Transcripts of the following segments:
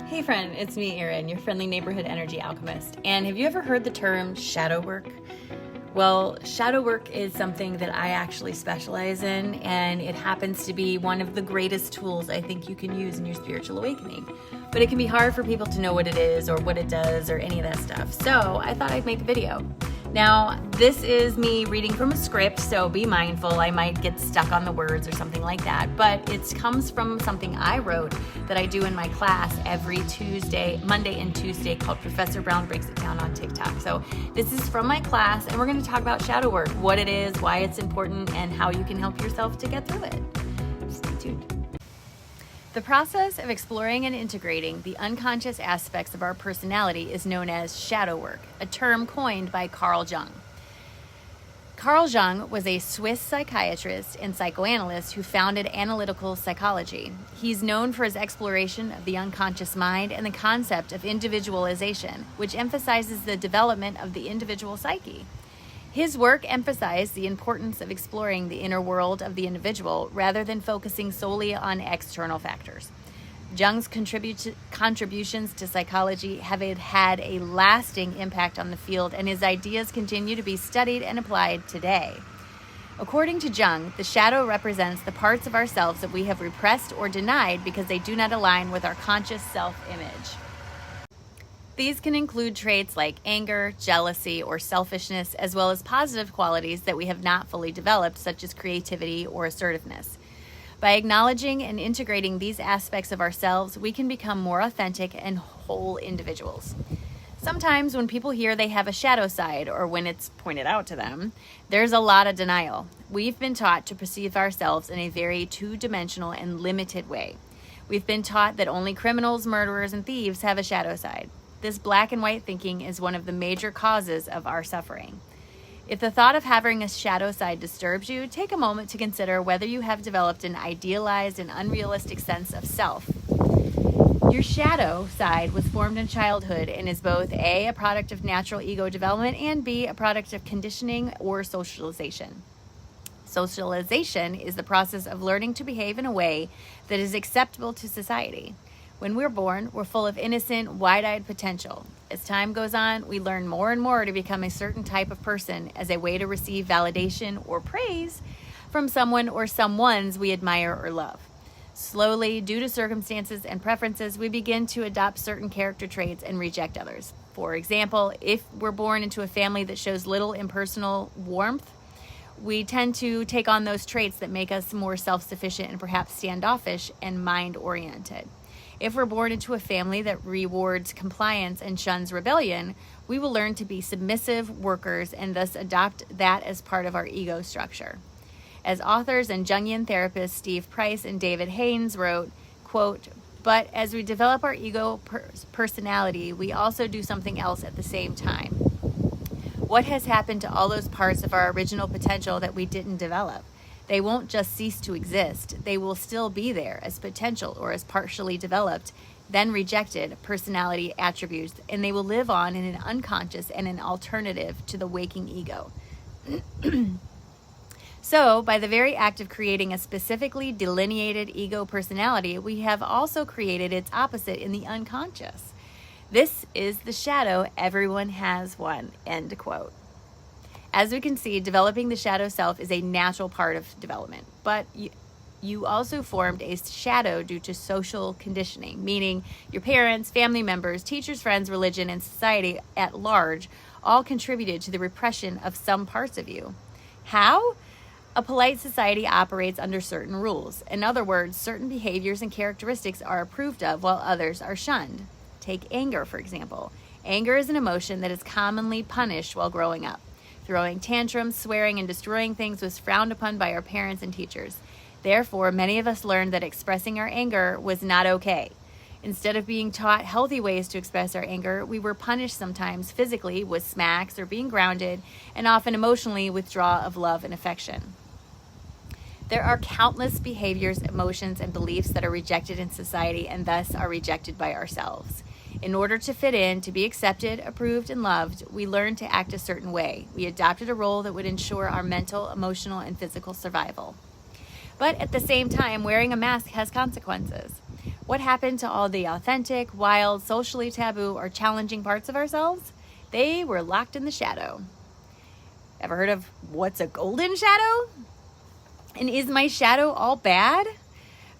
Hey friend, it's me, Erin, your friendly neighborhood energy alchemist. And have you ever heard the term shadow work? Well, shadow work is something that I actually specialize in, and it happens to be one of the greatest tools I think you can use in your spiritual awakening. But it can be hard for people to know what it is or what it does or any of that stuff. So I thought I'd make a video. Now, this is me reading from a script, so be mindful. I might get stuck on the words or something like that, but it comes from something I wrote that I do in my class every Monday and Tuesday, called Professor Brown Breaks It Down on TikTok. So this is from my class, and we're going to talk about shadow work, what it is, why it's important, and how you can help yourself to get through it. Stay tuned. The process of exploring and integrating the unconscious aspects of our personality is known as shadow work, a term coined by Carl Jung. Carl Jung was a Swiss psychiatrist and psychoanalyst who founded analytical psychology. He's known for his exploration of the unconscious mind and the concept of individualization, which emphasizes the development of the individual psyche. His work emphasized the importance of exploring the inner world of the individual rather than focusing solely on external factors. Jung's contributions to psychology have had a lasting impact on the field, and his ideas continue to be studied and applied today. According to Jung, the shadow represents the parts of ourselves that we have repressed or denied because they do not align with our conscious self-image. These can include traits like anger, jealousy, or selfishness, as well as positive qualities that we have not fully developed, such as creativity or assertiveness. By acknowledging and integrating these aspects of ourselves, we can become more authentic and whole individuals. Sometimes when people hear they have a shadow side, or when it's pointed out to them, there's a lot of denial. We've been taught to perceive ourselves in a very two-dimensional and limited way. We've been taught that only criminals, murderers, and thieves have a shadow side. This black and white thinking is one of the major causes of our suffering. If the thought of having a shadow side disturbs you, take a moment to consider whether you have developed an idealized and unrealistic sense of self. Your shadow side was formed in childhood and is both A, a product of natural ego development, and B, a product of conditioning or socialization. Socialization is the process of learning to behave in a way that is acceptable to society. When we're born, we're full of innocent, wide-eyed potential. As time goes on, we learn more and more to become a certain type of person as a way to receive validation or praise from someone or someones we admire or love. Slowly, due to circumstances and preferences, we begin to adopt certain character traits and reject others. For example, if we're born into a family that shows little impersonal warmth, we tend to take on those traits that make us more self-sufficient and perhaps standoffish and mind-oriented. If we're born into a family that rewards compliance and shuns rebellion, we will learn to be submissive workers and thus adopt that as part of our ego structure. As authors and Jungian therapists Steve Price and David Haynes wrote, quote, "But as we develop our ego personality, we also do something else at the same time. What has happened to all those parts of our original potential that we didn't develop? They won't just cease to exist. They will still be there as potential or as partially developed, then rejected personality attributes, and they will live on in an unconscious and an alternative to the waking ego." So, by the very act of creating a specifically delineated ego personality, we have also created its opposite in the unconscious. This is the shadow. Everyone has one. End quote. As we can see, developing the shadow self is a natural part of development, but you also formed a shadow due to social conditioning, meaning your parents, family members, teachers, friends, religion, and society at large all contributed to the repression of some parts of you. How? A polite society operates under certain rules. In other words, certain behaviors and characteristics are approved of while others are shunned. Take anger, for example. Anger is an emotion that is commonly punished while growing up. Throwing tantrums, swearing, and destroying things was frowned upon by our parents and teachers. Therefore, many of us learned that expressing our anger was not okay. Instead of being taught healthy ways to express our anger, we were punished sometimes physically with smacks or being grounded, and often emotionally with withdrawal of love and affection. There are countless behaviors, emotions, and beliefs that are rejected in society and thus are rejected by ourselves. In order to fit in, to be accepted, approved, and loved, we learned to act a certain way. We adopted a role that would ensure our mental, emotional, and physical survival. But at the same time, wearing a mask has consequences. What happened to all the authentic, wild, socially taboo, or challenging parts of ourselves? They were locked in the shadow. Ever heard of what's a golden shadow? And is my shadow all bad?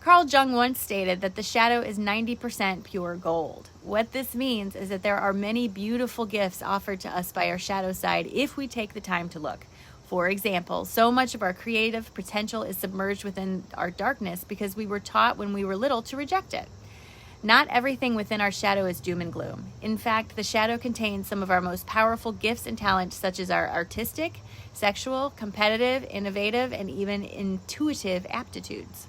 Carl Jung once stated that the shadow is 90% pure gold. What this means is that there are many beautiful gifts offered to us by our shadow side if we take the time to look. For example, so much of our creative potential is submerged within our darkness because we were taught when we were little to reject it. Not everything within our shadow is doom and gloom. In fact, the shadow contains some of our most powerful gifts and talents, such as our artistic, sexual, competitive, innovative, and even intuitive aptitudes.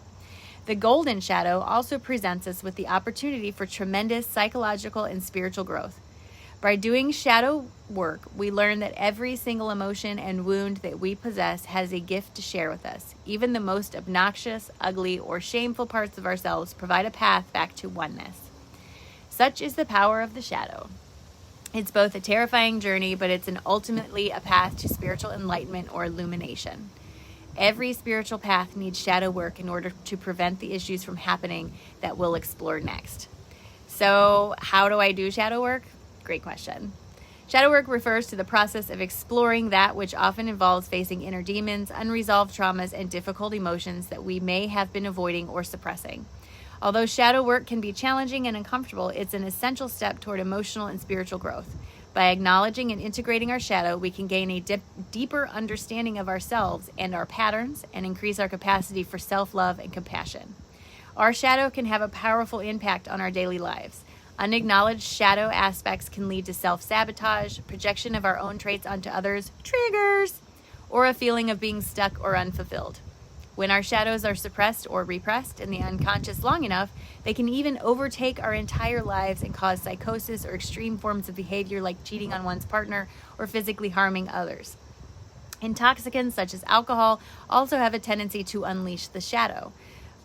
The golden shadow also presents us with the opportunity for tremendous psychological and spiritual growth. By doing shadow work, we learn that every single emotion and wound that we possess has a gift to share with us. Even the most obnoxious, ugly, or shameful parts of ourselves provide a path back to oneness. Such is the power of the shadow. It's both a terrifying journey, but it's ultimately a path to spiritual enlightenment or illumination. Every spiritual path needs shadow work in order to prevent the issues from happening that we'll explore next. So, how do I do shadow work? Great question. Shadow work refers to the process of exploring that which often involves facing inner demons, unresolved traumas, and difficult emotions that we may have been avoiding or suppressing. Although shadow work can be challenging and uncomfortable, it's an essential step toward emotional and spiritual growth. By acknowledging and integrating our shadow, we can gain a deeper understanding of ourselves and our patterns and increase our capacity for self-love and compassion. Our shadow can have a powerful impact on our daily lives. Unacknowledged shadow aspects can lead to self-sabotage, projection of our own traits onto others, triggers, or a feeling of being stuck or unfulfilled. When our shadows are suppressed or repressed in the unconscious long enough, they can even overtake our entire lives and cause psychosis or extreme forms of behavior like cheating on one's partner or physically harming others. Intoxicants such as alcohol also have a tendency to unleash the shadow.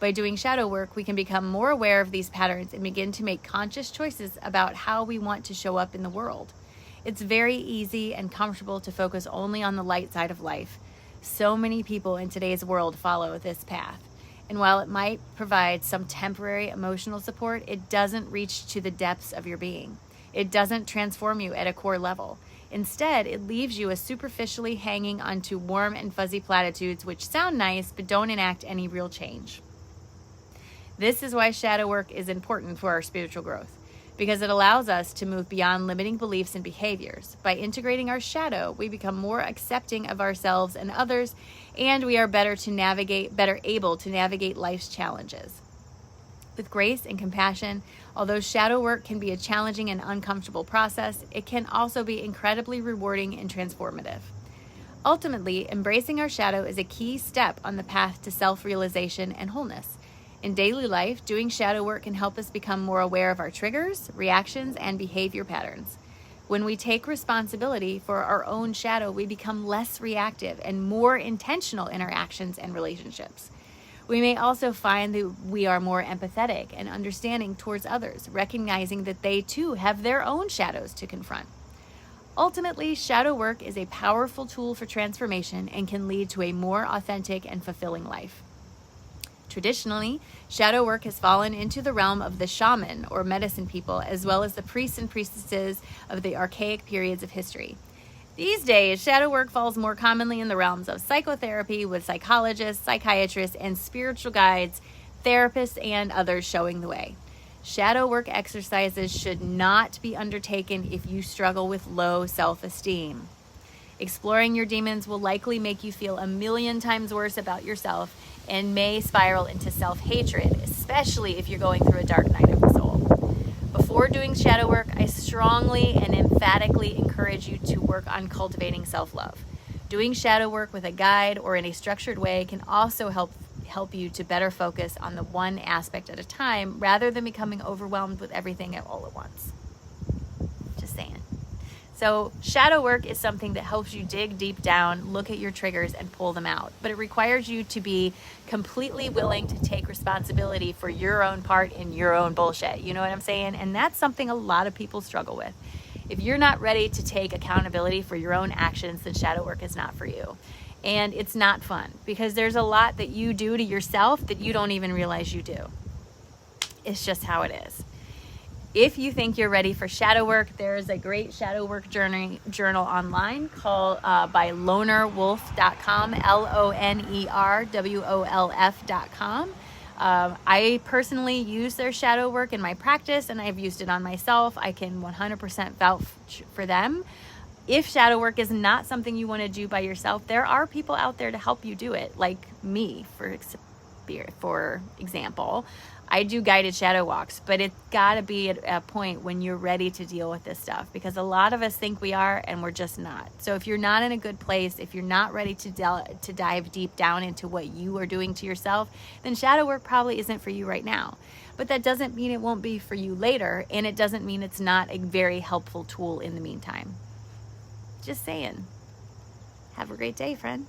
By doing shadow work, we can become more aware of these patterns and begin to make conscious choices about how we want to show up in the world. It's very easy and comfortable to focus only on the light side of life. So many people in today's world follow this path. And while it might provide some temporary emotional support, it doesn't reach to the depths of your being. It doesn't transform you at a core level. Instead, it leaves you as superficially hanging onto warm and fuzzy platitudes which sound nice but don't enact any real change. This is why shadow work is important for our spiritual growth, because it allows us to move beyond limiting beliefs and behaviors. By integrating our shadow, we become more accepting of ourselves and others, and we are better able to navigate life's challenges. With grace and compassion, although shadow work can be a challenging and uncomfortable process, it can also be incredibly rewarding and transformative. Ultimately, embracing our shadow is a key step on the path to self-realization and wholeness. In daily life, doing shadow work can help us become more aware of our triggers, reactions, and behavior patterns. When we take responsibility for our own shadow, we become less reactive and more intentional in our actions and relationships. We may also find that we are more empathetic and understanding towards others, recognizing that they too have their own shadows to confront. Ultimately, shadow work is a powerful tool for transformation and can lead to a more authentic and fulfilling life. Traditionally, shadow work has fallen into the realm of the shaman or medicine people, as well as the priests and priestesses of the archaic periods of history. These days, shadow work falls more commonly in the realms of psychotherapy, with psychologists, psychiatrists, and spiritual guides, therapists, and others showing the way. Shadow work exercises should not be undertaken if you struggle with low self-esteem. Exploring your demons will likely make you feel 1,000,000 times worse about yourself and may spiral into self-hatred, especially if you're going through a dark night of the soul. Before doing shadow work, I strongly and emphatically encourage you to work on cultivating self-love. Doing shadow work with a guide or in a structured way can also help you to better focus on the one aspect at a time rather than becoming overwhelmed with everything all at once. Just saying. So shadow work is something that helps you dig deep down, look at your triggers, and pull them out. But it requires you to be completely willing to take responsibility for your own part in your own bullshit. You know what I'm saying? And that's something a lot of people struggle with. If you're not ready to take accountability for your own actions, then shadow work is not for you. And it's not fun because there's a lot that you do to yourself that you don't even realize you do. It's just how it is. If you think you're ready for shadow work, there's a great shadow work journal online called by lonerwolf.com, LONERWOLF.com. I personally use their shadow work in my practice, and I've used it on myself. I can 100% vouch for them. If shadow work is not something you want to do by yourself, there are people out there to help you do it, like me, for example. I do guided shadow walks, but it's got to be at a point when you're ready to deal with this stuff, because a lot of us think we are and we're just not. So if you're not in a good place, if you're not ready to dive deep down into what you are doing to yourself, then shadow work probably isn't for you right now. But that doesn't mean it won't be for you later, and it doesn't mean it's not a very helpful tool in the meantime. Just saying. Have a great day, friend.